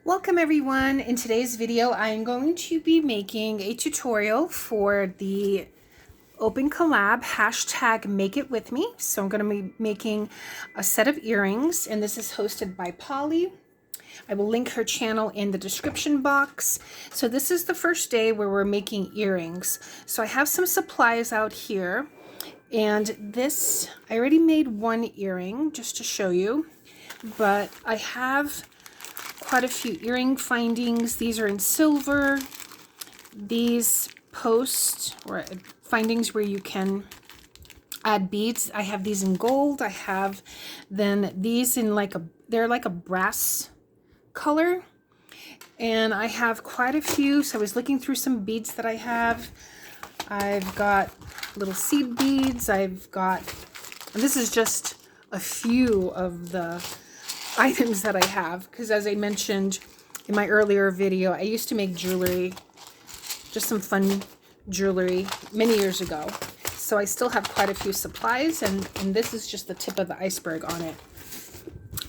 Welcome everyone. In today's video, I'm going to be making a tutorial for the Open Collab hashtag Make It With Me. So I'm going to be making a set of earrings, and this is hosted by Polly. I will link her channel in the description box. So this is the first day where we're making earrings. So I have some supplies out here, and this, I already made one earring just to show you, but I have quite a few earring findings. These are in silver. These posts or findings where you can add beads. I have these in gold. I have then these in they're like a brass color. And I have quite a few. So I was looking through some beads that I have. I've got little seed beads. I've got, and this is just a few of the items that I have, because as I mentioned in my earlier video, I used to make jewelry, just some fun jewelry many years ago. So I still have quite a few supplies, and this is just the tip of the iceberg on it.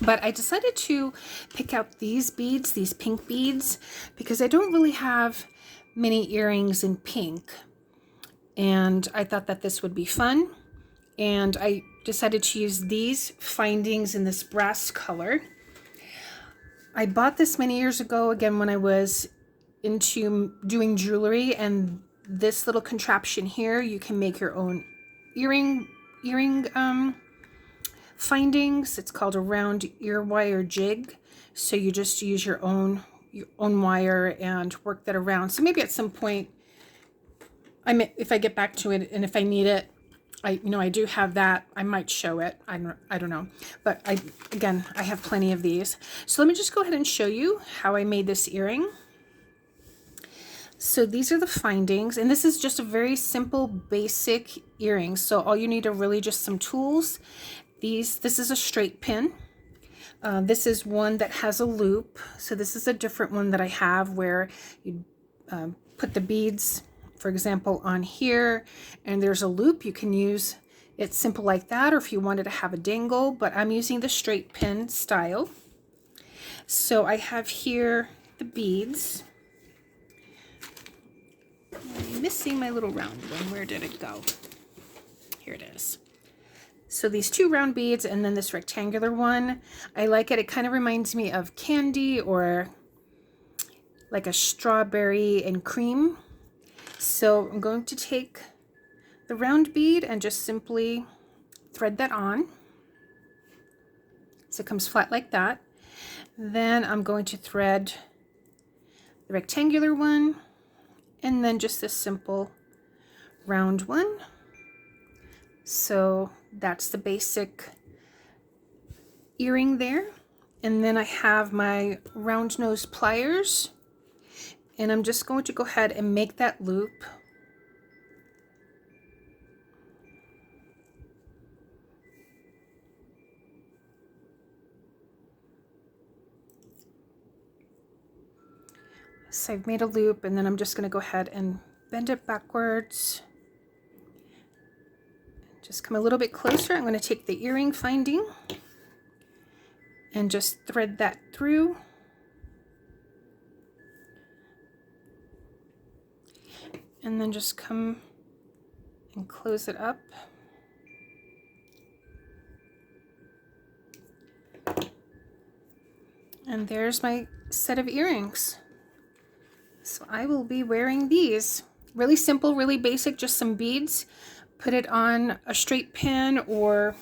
But I decided to pick out these beads, these pink beads, because I don't really have many earrings in pink. And I thought that this would be fun. And I decided to use these findings in this brass color. I bought this many years ago, again, when I was into doing jewelry, and this little contraption here, you can make your own earring findings. It's called a round ear wire jig. So you just use your own wire and work that around. So maybe at some point, if I get back to it and if I need it, I do have that. I might show it. I don't know. But I have plenty of these. So let me just go ahead and show you how I made this earring. So these are the findings, and this is just a very simple, basic earring. So all you need are really just some tools. This is a straight pin. This is one that has a loop. So this is a different one that I have where you put the beads, for example, on here, and there's a loop. You can use it simple like that, or if you wanted to have a dangle, but I'm using the straight pin style. So I have here the beads. I'm missing my little round one. Where did it go? Here it is. So these two round beads and then this rectangular one. I like it. It kind of reminds me of candy or like a strawberry and cream. So I'm going to take the round bead and just simply thread that on. So it comes flat like that. Then I'm going to thread the rectangular one and then just this simple round one. So that's the basic earring there. And then I have my round nose pliers. And I'm just going to go ahead and make that loop. So I've made a loop, and then I'm just going to go ahead and bend it backwards. Just come a little bit closer. I'm going to take the earring finding and just thread that through. And then just come and close it up. And there's my set of earrings. So I will be wearing these. Really simple, really basic, just some beads. Put it on a straight pin or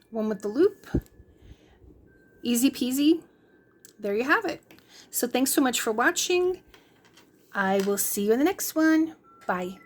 one with the loop. Easy peasy. There you have it. So thanks so much for watching. I will see you in the next one. Bye.